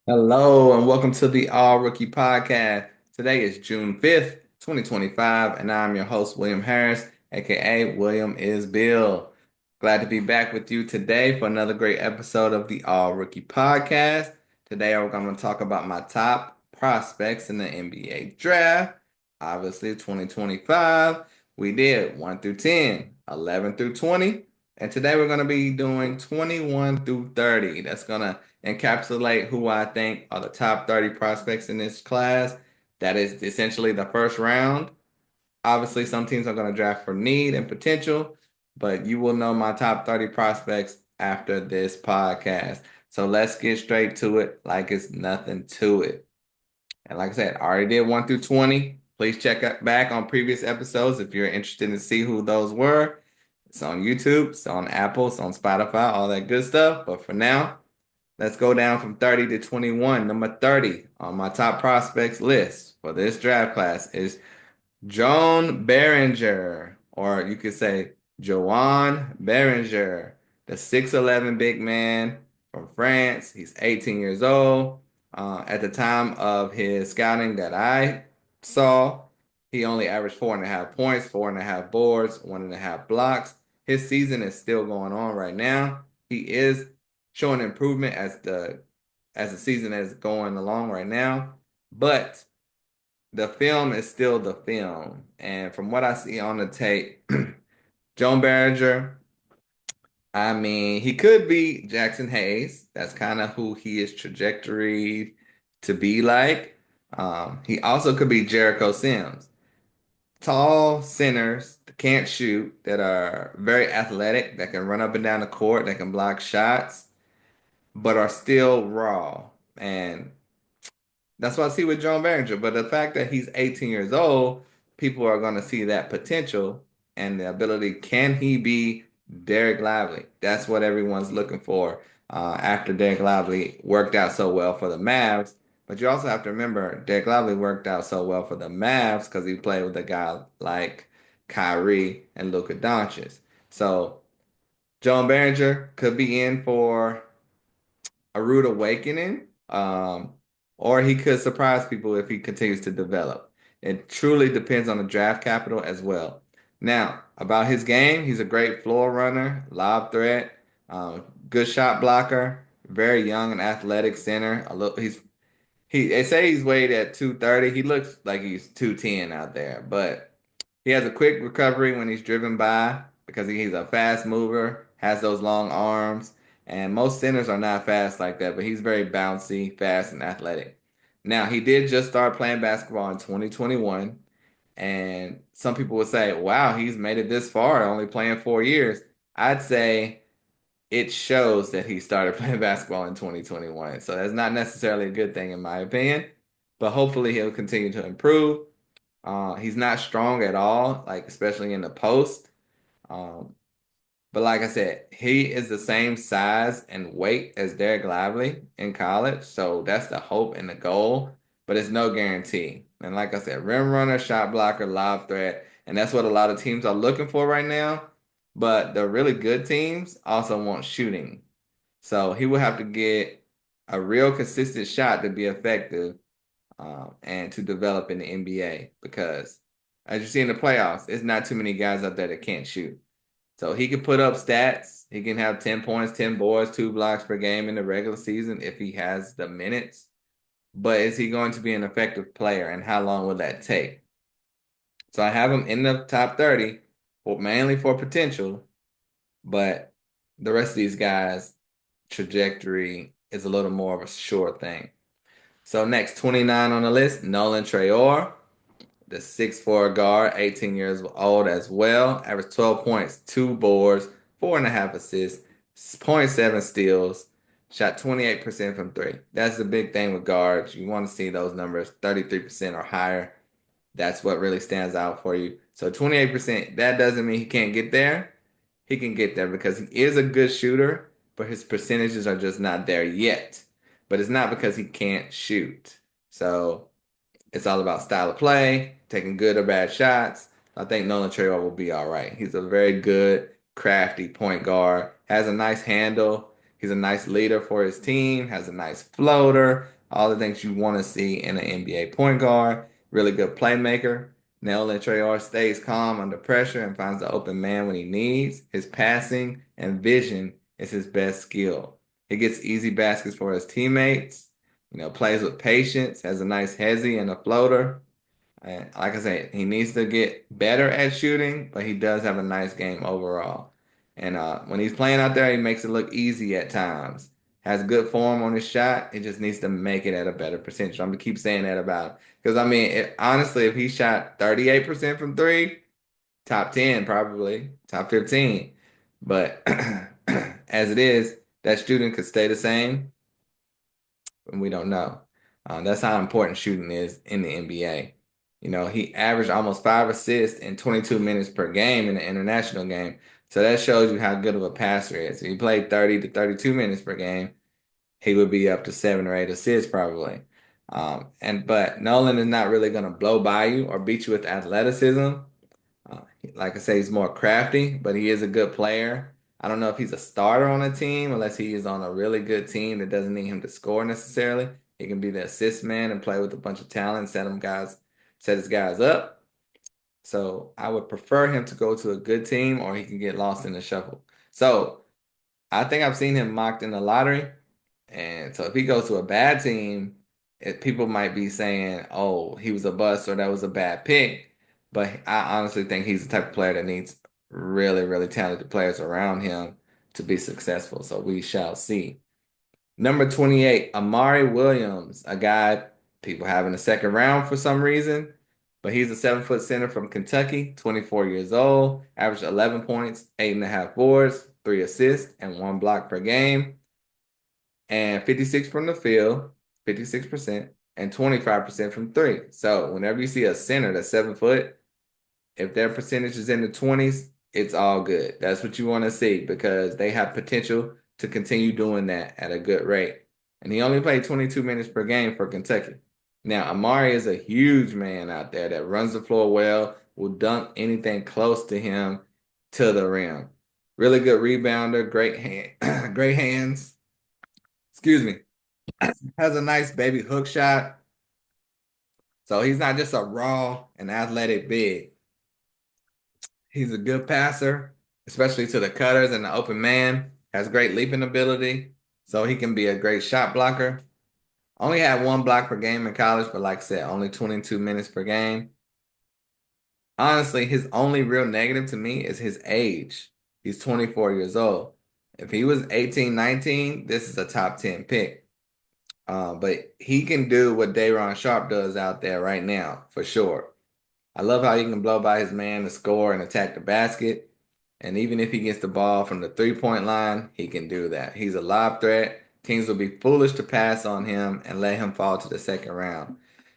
Hello and welcome to the All Rookie Podcast. Today is June 5th, 2025, and I'm your host, William Harris, aka William is Bill. Glad to be back with you today for another great episode of the All Rookie Podcast. Today we're going to talk about my top prospects in the NBA draft. Obviously, 2025, we did 1 through 10, 11 through 20, and today we're going to be doing 21 through 30. That's going to encapsulate who I think are the top 30 prospects in this class. That is essentially the first round. Obviously, some teams are going to draft for need and potential, but you will know my top 30 prospects after this podcast. So let's get straight to it like it's nothing to it. And like I said, I already did 1 through 20. Please check back on previous episodes if you're interested to see who those were. It's on YouTube, it's on Apple, it's on Spotify, all that good stuff. But for now, let's go down from 30 to 21. Number 30 on my top prospects list for this draft class is Joan Behringer, or you could say Joan Behringer, the 6'11 big man from France. He's 18 years old. At the time of his scouting that I saw, he only averaged 4.5 points, 4.5 boards, 1.5 blocks. His season is still going on right now. He is showing improvement as the season is going along right now, but the film is still the film. And from what I see on the tape, Joan Berger, I mean, he could be Jackson Hayes. That's kind of who he is trajectory to be like. He also could be Jericho Sims. Tall centers that can't shoot, that are very athletic, that can run up and down the court, that can block shots, but are still raw. And that's what I see with Joan Behringer. But the fact that he's 18 years old, people are going to see that potential and the ability. Can he be Derek Lively? That's what everyone's looking for after Derek Lively worked out so well for the Mavs. But you also have to remember, Derek Lively worked out so well for the Mavs because he played with a guy like Kyrie and Luka Doncic. So Joan Behringer could be in for a rude awakening, or he could surprise people if he continues to develop. It truly depends on the draft capital as well. Now, about his game, he's a great floor runner, lob threat, good shot blocker, very young and athletic center. They say he's weighed at 230. He looks like he's 210 out there, but he has a quick recovery when he's driven by because he's a fast mover, has those long arms, and most centers are not fast like that, but he's very bouncy, fast, and athletic. Now, he did just start playing basketball in 2021, and some people would say, wow, he's made it this far, only playing 4 years. I'd say it shows that he started playing basketball in 2021. So that's not necessarily a good thing in my opinion, but hopefully he'll continue to improve. He's not strong at all, like especially in the post. Um, but like I said, he is the same size and weight as Derek Lively in college. So that's the hope and the goal, but it's no guarantee. And like I said, rim runner, shot blocker, lob threat, and that's what a lot of teams are looking for right now. But the really good teams also want shooting. So he will have to get a real consistent shot to be effective and to develop in the NBA because as you see in the playoffs, it's not too many guys out there that can't shoot. So he can put up stats. He can have 10 points, 10 boards, 2 blocks per game in the regular season if he has the minutes. But is he going to be an effective player and how long will that take? So I have him in the top 30 mainly for potential, but the rest of these guys' trajectory is a little more of a sure thing. So next, 29 on the list, Nolan Traore, the 6'4 guard, 18 years old as well. Averaged 12 points, 2 boards, 4.5 assists, zero point 0.7 steals, shot 28% from three. That's the big thing with guards. You want to see those numbers 33% or higher. That's what really stands out for you. So 28%, that doesn't mean he can't get there. He can get there because he is a good shooter, but his percentages are just not there yet. But it's not because he can't shoot. So it's all about style of play, taking good or bad shots. I think Nolan Traore will be all right. He's a very good, crafty point guard, has a nice handle. He's a nice leader for his team, has a nice floater, All the things you want to see in an NBA point guard. Really good playmaker. Nolan Traore stays calm under pressure and finds the open man when he needs. His passing and vision is his best skill. He gets easy baskets for his teammates. Plays with patience, has a nice hezzy and a floater. And like I said, he needs to get better at shooting, but he does have a nice game overall. And when he's playing out there, he makes it look easy at times. Has good form on his shot. He just needs to make it at a better percentage. I'm gonna keep saying that about him. Because I mean, honestly, if he shot 38% from three, top 10 probably, top 15. But as it is, that shooting could stay the same, and we don't know. That's how important shooting is in the NBA. He averaged almost 5 assists in 22 minutes per game in the international game. So that shows you how good of a passer he is. If he played 30 to 32 minutes per game, he would be up to 7 or 8 assists probably. But Nolan is not really going to blow by you or beat you with athleticism. Uh, like I say, he's more crafty, but he is a good player. I don't know if he's a starter on a team unless he is on a really good team that doesn't need him to score necessarily. He can be the assist man and play with a bunch of talent, set his guys up. So I would prefer him to go to a good team or he can get lost in the shuffle. So I think I've seen him mocked in the lottery. And so if he goes to a bad team, people might be saying, oh, he was a bust or that was a bad pick. But I honestly think he's the type of player that needs really, really talented players around him to be successful. So we shall see. Number 28, Amari Williams, a guy people have in the second round for some reason, but he's a 7-foot center from Kentucky, 24 years old, averaged 11 points, 8.5 boards, 3 assists, and 1 block per game, and 56 from the field, 56%, and 25% from three. So whenever you see a center that's 7 foot, if their percentage is in the 20s, it's all good. That's what you want to see because they have potential to continue doing that at a good rate. And he only played 22 minutes per game for Kentucky. Now, Amari is a huge man out there that runs the floor well, will dunk anything close to him to the rim. Really good rebounder, great hand, great hands. Excuse me. Has a nice baby hook shot. So he's not just a raw and athletic big. He's a good passer, especially to the cutters and the open man. Has great leaping ability, so he can be a great shot blocker. Only had 1 block per game in college, but like I said, only 22 minutes per game. Honestly, his only real negative to me is his age. He's 24 years old. If he was 18, 19, this is a top 10 pick. But he can do what Day'Ron Sharpe does out there right now, for sure. I love how he can blow by his man to score and attack the basket. And even if he gets the ball from the 3-point line, he can do that. He's a lob threat. Teams will be foolish to pass on him and let him fall to the second round.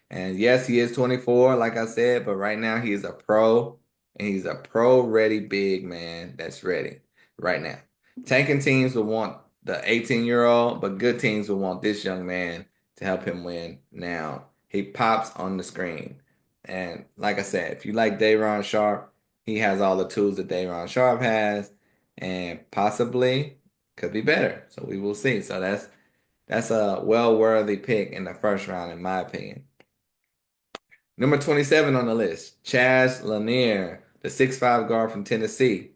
And yes, he is 24, like I said, but right now he is a pro, and he's a pro ready big man that's ready right now. Tanking teams will want the 18-year-old, but good teams will want this young man to help him win now. He pops on the screen. And like I said, if you like Day'Ron Sharpe, he has all the tools that Day'Ron Sharpe has, and possibly could be better. So we will see. So that's a well-worthy pick in the first round, in my opinion. Number 27 on the list, Chaz Lanier, the 6'5" guard from Tennessee.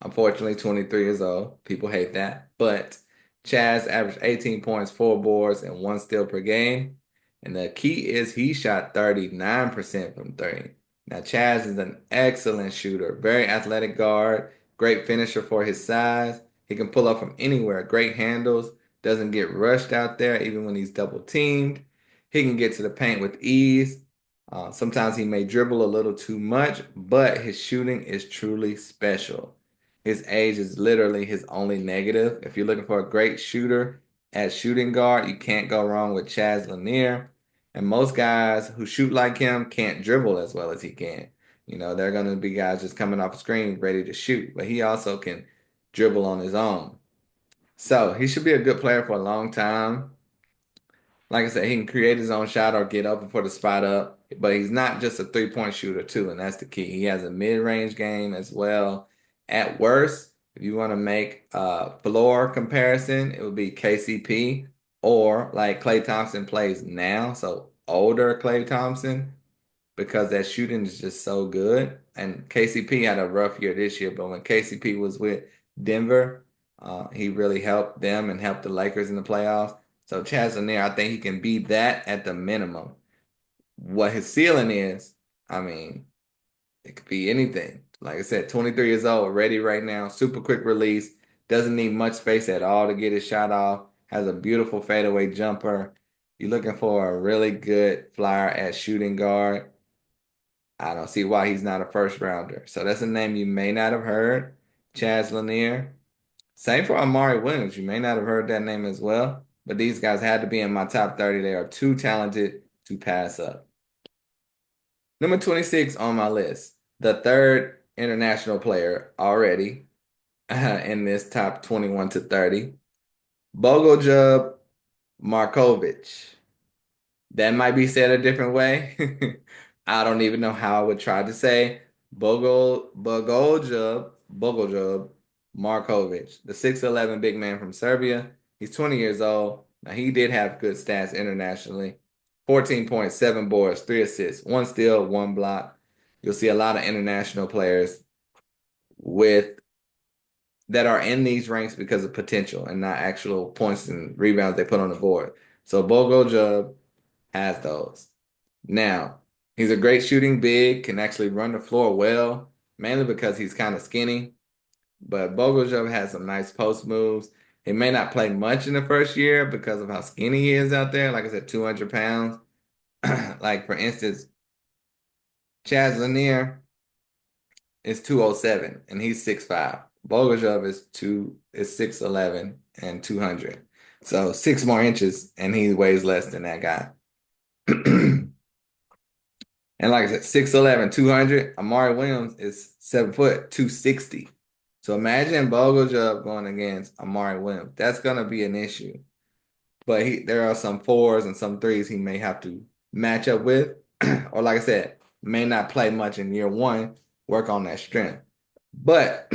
Unfortunately, 23 years old. People hate that. But Chaz averaged 18 points, 4 boards, and 1 steal per game. And the key is he shot 39% from three. Now, Chaz is an excellent shooter, very athletic guard, great finisher for his size. He can pull up from anywhere, great handles, doesn't get rushed out there even when he's double teamed. He can get to the paint with ease. Sometimes he may dribble a little too much, but his shooting is truly special. His age is literally his only negative. If you're looking for a great shooter at shooting guard, you can't go wrong with Chaz Lanier. And most guys who shoot like him can't dribble as well as he can. They're going to be guys just coming off the screen ready to shoot, but he also can dribble on his own. So he should be a good player for a long time. Like I said, he can create his own shot or get open for the spot up, but he's not just a 3-point shooter too, and that's the key. He has a mid-range game as well. At worst, if you want to make a floor comparison, it would be KCP. or like Klay Thompson plays now, so older Klay Thompson, because that shooting is just so good. And KCP had a rough year this year, but when KCP was with Denver, he really helped them and helped the Lakers in the playoffs. So Chaz Lanier, I think he can be that at the minimum. What his ceiling is, I mean, it could be anything. Like I said, 23 years old, ready right now, super quick release, doesn't need much space at all to get his shot off, has a beautiful fadeaway jumper. You're looking for a really good flyer at shooting guard. I don't see why he's not a first rounder. So that's a name you may not have heard, Chaz Lanier. Same for Amari Williams. You may not have heard that name as well, but these guys had to be in my top 30. They are too talented to pass up. Number 26 on my list, the third international player already in this top 21 to 30, Bogoljub Markovic. That might be said a different way. I don't even know how I would try to say Bogoljub Markovic, the 6'11 big man from Serbia. He's 20 years old. Now he did have good stats internationally. 14 points, 7 boards, 3 assists, 1 steal, 1 block. You'll see a lot of international players with that are in these ranks because of potential and not actual points and rebounds they put on the board. So Bogoljub has those. Now, he's a great shooting big, can actually run the floor well, mainly because he's kind of skinny. But Bogoljub has some nice post moves. He may not play much in the first year because of how skinny he is out there. Like I said, 200 pounds. Like, for instance, Chaz Lanier is 207 and he's 6'5". Bogoljub is 6'11 and 200. So 6 more inches and he weighs less than that guy. And like I said, 6'11", 200. Amari Williams is 7 foot, 260. So imagine Bogoljub going against Amari Williams. That's gonna be an issue. But there are some fours and some threes he may have to match up with. Or like I said, may not play much in year one, work on that strength. But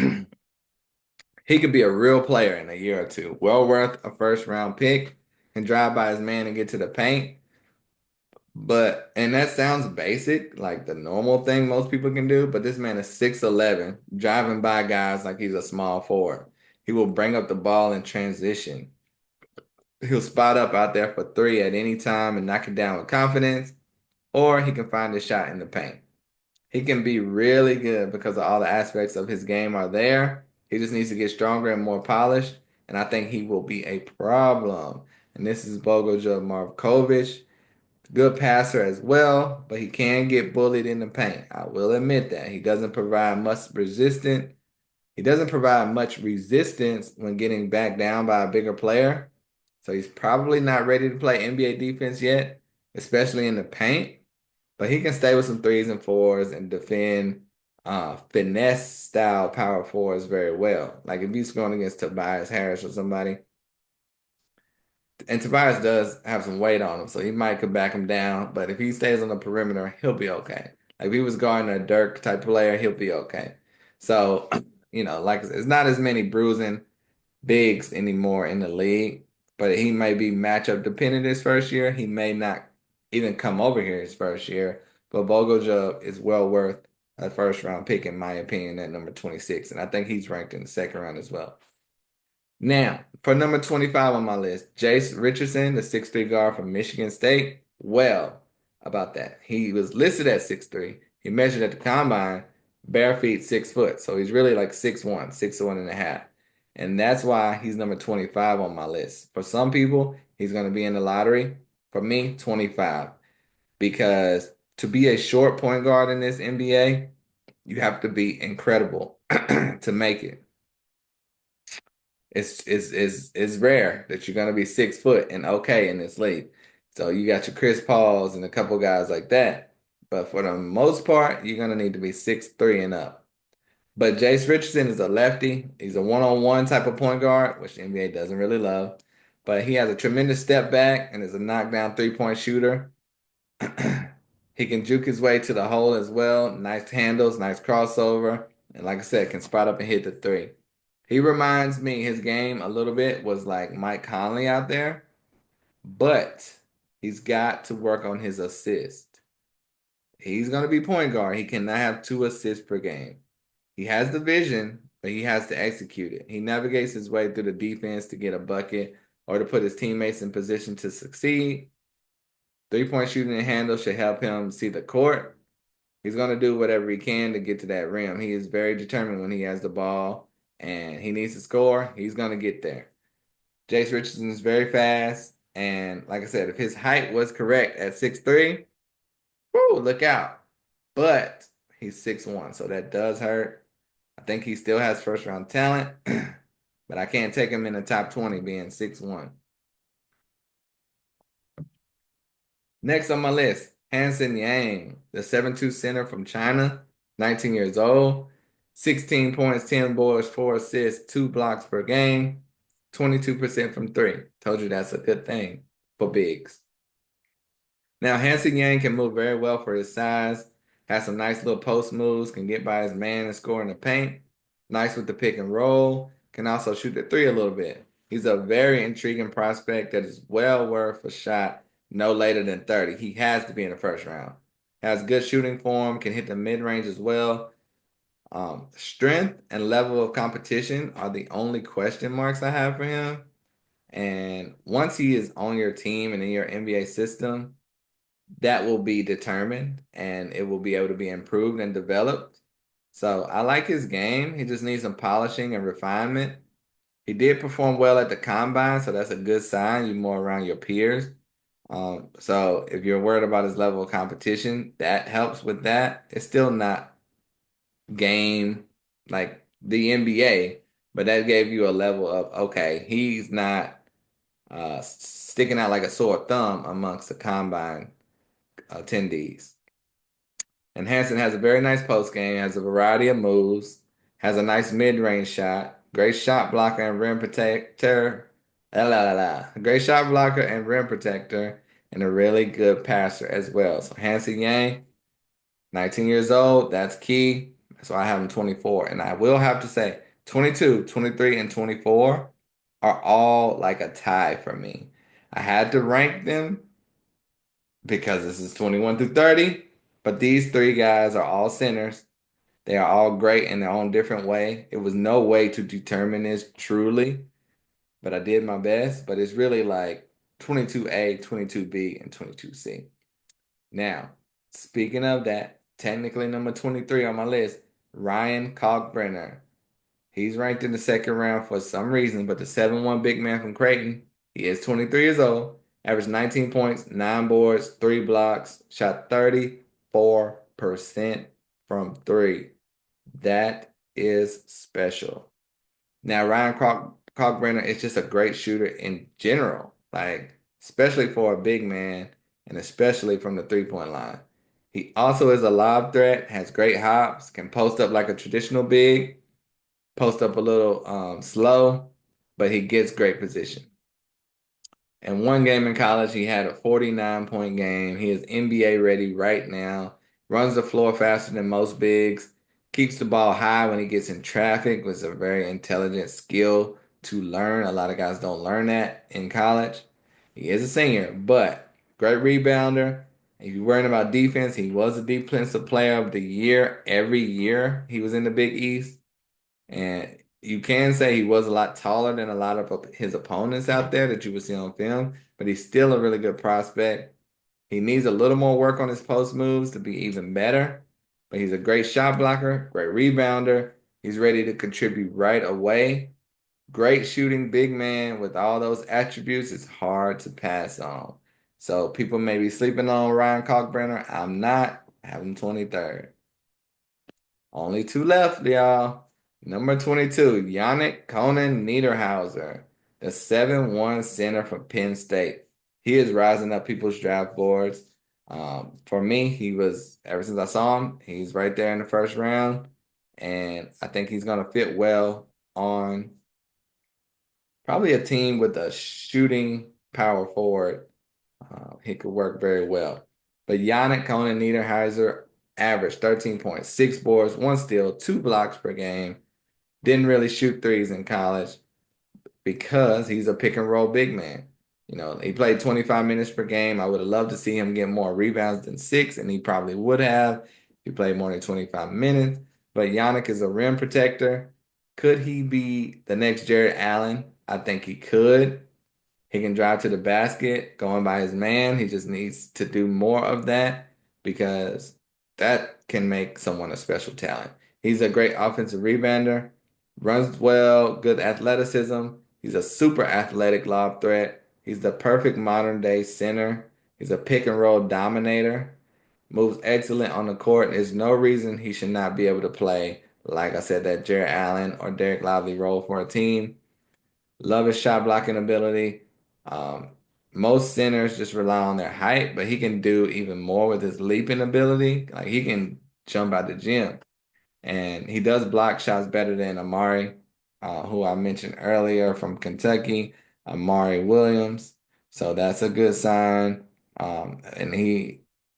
he could be a real player in a year or two. Well worth a first round pick, can drive by his man and get to the paint. And that sounds basic, like the normal thing most people can do, but this man is 6'11", driving by guys like he's a small forward. He will bring up the ball in transition. He'll spot up out there for three at any time and knock it down with confidence, or he can find a shot in the paint. He can be really good because of all the aspects of his game are there. He just needs to get stronger and more polished, and I think he will be a problem. And this is Bogoljub Markovic. Good passer as well, but he can get bullied in the paint. I will admit that. He doesn't provide much resistance. He doesn't provide much resistance when getting back down by a bigger player. So he's probably not ready to play NBA defense yet, especially in the paint. But he can stay with some threes and fours and defend finesse style power fours very well. Like if he's going against Tobias Harris or somebody, and Tobias does have some weight on him, so he might could back him down. But if he stays on the perimeter, he'll be okay. Like if he was guarding a Dirk type player, he'll be okay. So, like I said, it's not as many bruising bigs anymore in the league, but he may be matchup dependent his first year. He may not even come over here his first year. But Bogoljub is well worth a first round pick, in my opinion, at number 26. And I think he's ranked in the second round as well. Now, for number 25 on my list, Jace Richardson, the 6'3" guard from Michigan State. Well, about that. He was listed at 6'3". He measured at the combine, bare feet 6 foot. So he's really like 6'1", 6'1 and a half. And that's why he's number 25 on my list. For some people, he's going to be in the lottery. For me, 25. Because to be a short point guard in this NBA, you have to be incredible to make it. It's rare that you're gonna be 6 foot and okay in this league. So you got your Chris Pauls and a couple guys like that. But for the most part, you're gonna need to be 6'3" and up. But Jace Richardson is a lefty. He's a one-on-one type of point guard, which the NBA doesn't really love. But he has a tremendous step back and is a knockdown three-point shooter. He can juke his way to the hole as well. Nice handles, nice crossover. And like I said, can spot up and hit the three. He reminds me, his game a little bit was like Mike Conley out there. but he's got to work on his assist. He's going to be point guard. He cannot have 2 assists per game. He has the vision, but he has to execute it. He navigates his way through the defense to get a bucket or to put his teammates in position to succeed. 3-point shooting and handle should help him see the court. He's going to do whatever he can to get to that rim. He is very determined when he has the ball and he needs to score. He's going to get there. Jace Richardson is very fast. And like I said, if his height was correct at 6'3", whoo, look out. But he's 6'1", so that does hurt. I think he still has first round talent, but I can't take him in the top 20 being 6'1". Next on my list, Hansen Yang, the 7'2" center from China, 19 years old, 16 points, 10 boards, 4 assists, 2 blocks per game, 22% from three. Told you that's a good thing for bigs. Now, Hansen Yang can move very well for his size, has some nice little post moves, can get by his man and score in the paint. Nice with the pick and roll, can also shoot the three a little bit. He's a very intriguing prospect that is well worth a shot no later than 30. He has to be in the first round. Has good shooting form, can hit the mid-range as well. Strength and level of competition are the only question marks I have for him. And once he is on your team and in your NBA system, that will be determined and it will be able to be improved and developed. So I like his game. He just needs some polishing and refinement. He did perform well at the combine, so that's a good sign. You're more around your peers. So if you're worried about his level of competition, that helps with that. It's still not game like the NBA, but that gave you a level of, okay, he's not sticking out like a sore thumb amongst the combine attendees. And Hansen has a very nice post game, has a variety of moves, has a nice mid-range shot, great shot blocker and rim protector. Great shot blocker and rim protector, and a really good passer as well. So Hansen Yang, 19 years old, that's key. That's why I have him 24. And I will have to say 22, 23, and 24 are all like a tie for me. I had to rank them because this is 21 through 30, but these three guys are all centers. They are all great in their own different way. It was no way to determine this truly, but I did my best. But it's really like 22A, 22B, and 22C. Now, speaking of that, technically number 23 on my list, Ryan Kalkbrenner. He's ranked in the second round for some reason, but the 7'1" big man from Creighton, he is 23 years old, averaged 19 points, 9 boards, 3 blocks, shot 34% from three. That is special. Now, Ryan Kalkbrenner is just a great shooter in general, like especially for a big man and especially from the three-point line. He also is a lob threat, has great hops, can post up like a traditional big, post up a little slow, but he gets great position. In one game in college, he had a 49-point game. He is NBA ready right now. Runs the floor faster than most bigs. Keeps the ball high when he gets in traffic, which is a very intelligent skill to learn. A lot of guys don't learn that in college. He is a senior, but great rebounder. If you're worrying about defense, he was a defensive player of the year every year he was in the Big East. And you can say he was a lot taller than a lot of his opponents out there that you would see on film, but he's still a really good prospect. He needs a little more work on his post moves to be even better, but he's a great shot blocker, great rebounder. He's ready to contribute right away. Great shooting big man with all those attributes is hard to pass on. So people may be sleeping on Ryan Kalkbrenner. I'm not. I have him 23rd. Only two left, y'all. Number 22, Yannick Conan Niederhauser, the 7'1" center from Penn State. He is rising up people's draft boards. For me, he was, ever since I saw him, he's right there in the first round. And I think he's going to fit well on probably a team with a shooting power forward. He could work very well. But Yannick Conan Niederhauser averaged 13 points, 6 boards, 1 steal, 2 blocks per game. Didn't really shoot threes in college because he's a pick and roll big man. He played 25 minutes per game. I would have loved to see him get more rebounds than 6, and he probably would have if he played more than 25 minutes. But Giannis is a rim protector. Could he be the next Jared Allen? I think he could. He can drive to the basket going by his man. He just needs to do more of that because that can make someone a special talent. He's a great offensive rebounder, runs well, good athleticism. He's a super athletic lob threat. He's the perfect modern day center. He's a pick and roll dominator. Moves excellent on the court. There's no reason he should not be able to play, like I said, that Jared Allen or Derek Lively role for a team. Love his shot blocking ability. Um, Most centers just rely on their height, but he can do even more with his leaping ability. Like he can jump out the gym. And he does block shots better than Amari, who I mentioned earlier from Kentucky, Amari Williams. So that's a good sign. And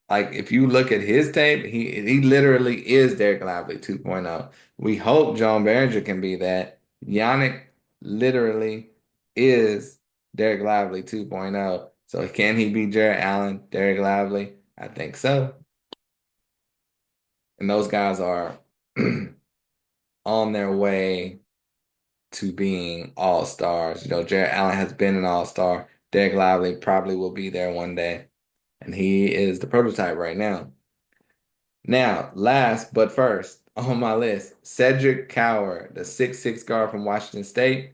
if you look at his tape, he literally is Derek Lively 2.0. We hope John Behringer can be that. Yannick literally is Derek Lively 2.0. So can he be Jared Allen, Derek Lively? I think so. And those guys are on their way to being all stars. Jared Allen has been an all star. Derek Lively probably will be there one day, and he is the prototype right now. Now, last but first on my list, Cedric Coward, the 6'6" guard from Washington State.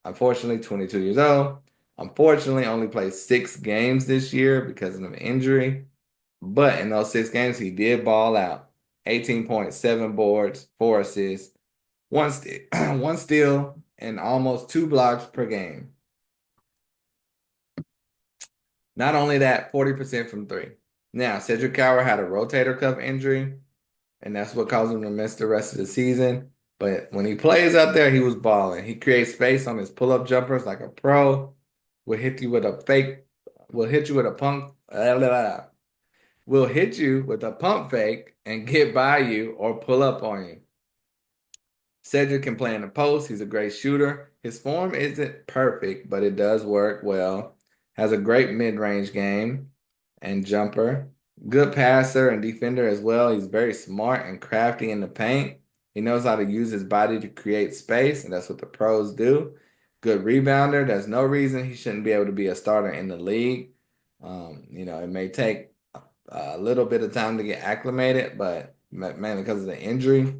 Unfortunately, 22 years old. Unfortunately, only played 6 games this year because of an injury. But in those 6 games, he did ball out. 18 points, 7 boards, 4 assists, one steal, and almost 2 blocks per game. Not only that, 40% from three. Now, Cedric Coward had a rotator cuff injury, and that's what caused him to miss the rest of the season. But when he plays out there, he was balling. He creates space on his pull-up jumpers like a pro. Will hit you with a fake. Will hit you with a pump. Will hit you with a pump fake and get by you or pull up on you. Cedric can play in the post. He's a great shooter. His form isn't perfect, but it does work well. Has a great mid-range game and jumper. Good passer and defender as well. He's very smart and crafty in the paint. He knows how to use his body to create space, and that's what the pros do. Good rebounder. There's no reason he shouldn't be able to be a starter in the league. It may take a little bit of time to get acclimated, but mainly because of the injury.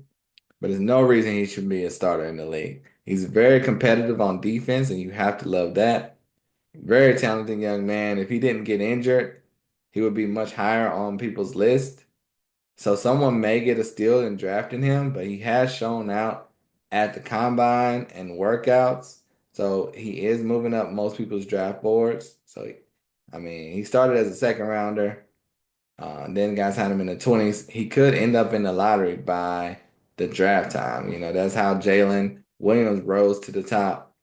But there's no reason he should be a starter in the league. He's very competitive on defense, and you have to love that. Very talented young man. If he didn't get injured, he would be much higher on people's list. So someone may get a steal in drafting him, but he has shown out at the combine and workouts. So he is moving up most people's draft boards. So, he started as a second rounder. Then guys had him in the 20s. He could end up in the lottery by the draft time. That's how Jalen Williams rose to the top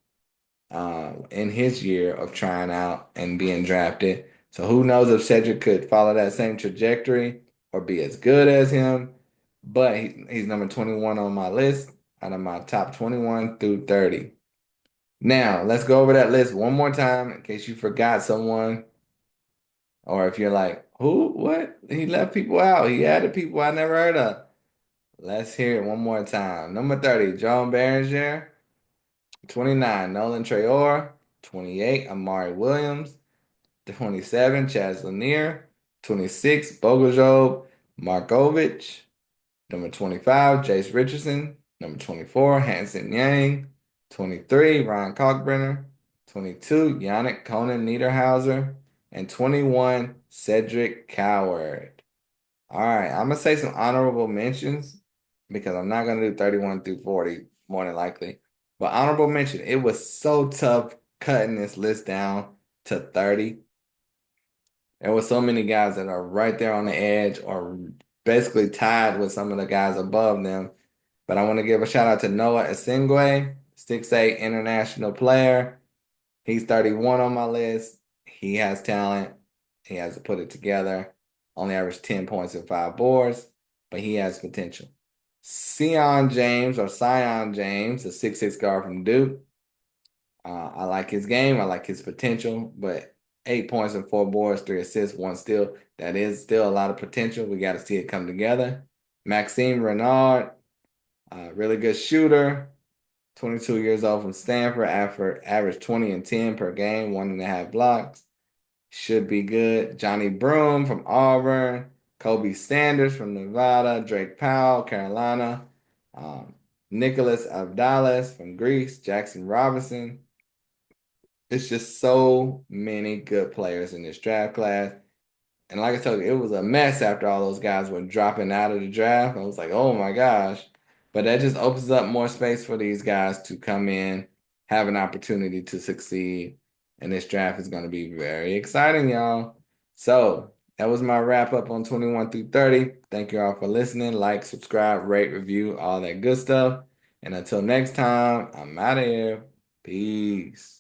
in his year of trying out and being drafted. So who knows if Cedric could follow that same trajectory or be as good as him. But he's number 21 on my list out of my top 21 through 30. Now, let's go over that list one more time in case you forgot someone. Or if you're like, who? What? He left people out. He added people I never heard of. Let's hear it one more time. Number 30, John Behringer. 29, Nolan Traore. 28, Amari Williams. 27, Chaz Lanier. 26, Bogojob Markovic. Number 25, Jace Richardson. Number 24, Hanson Yang. 23, Ryan Kalkbrenner. 22, Yannick Conan Niederhauser. And 21, Cedric Coward. All right, I'm going to say some honorable mentions because I'm not going to do 31 through 40 more than likely. But honorable mention, it was so tough cutting this list down to 30. There were so many guys that are right there on the edge or basically tied with some of the guys above them. But I want to give a shout out to Noah Esingwe, 6'8" international player. He's 31 on my list. He has talent. He has to put it together. Only averaged 10 points and 5 boards, but he has potential. Sion James, the 6'6" guard from Duke. I like his game. I like his potential, but 8 points and 4 boards, 3 assists, 1 steal. That is still a lot of potential. We got to see it come together. Maxime Renard, really good shooter. 22 years old from Stanford, average 20 and 10 per game, 1.5 blocks. Should be good. Johnny Broome from Auburn, Kobe Sanders from Nevada, Drake Powell, Carolina, um, Nicholas Abdalas from Greece, Jackson Robinson. It's just so many good players in this draft class. And like I told you, it was a mess after all those guys were dropping out of the draft. I was like, oh my gosh. But that just opens up more space for these guys to come in, have an opportunity to succeed. And this draft is going to be very exciting, y'all. So that was my wrap up on 21 through 30. Thank you all for listening. Like, subscribe, rate, review, all that good stuff. And until next time, I'm out of here. Peace.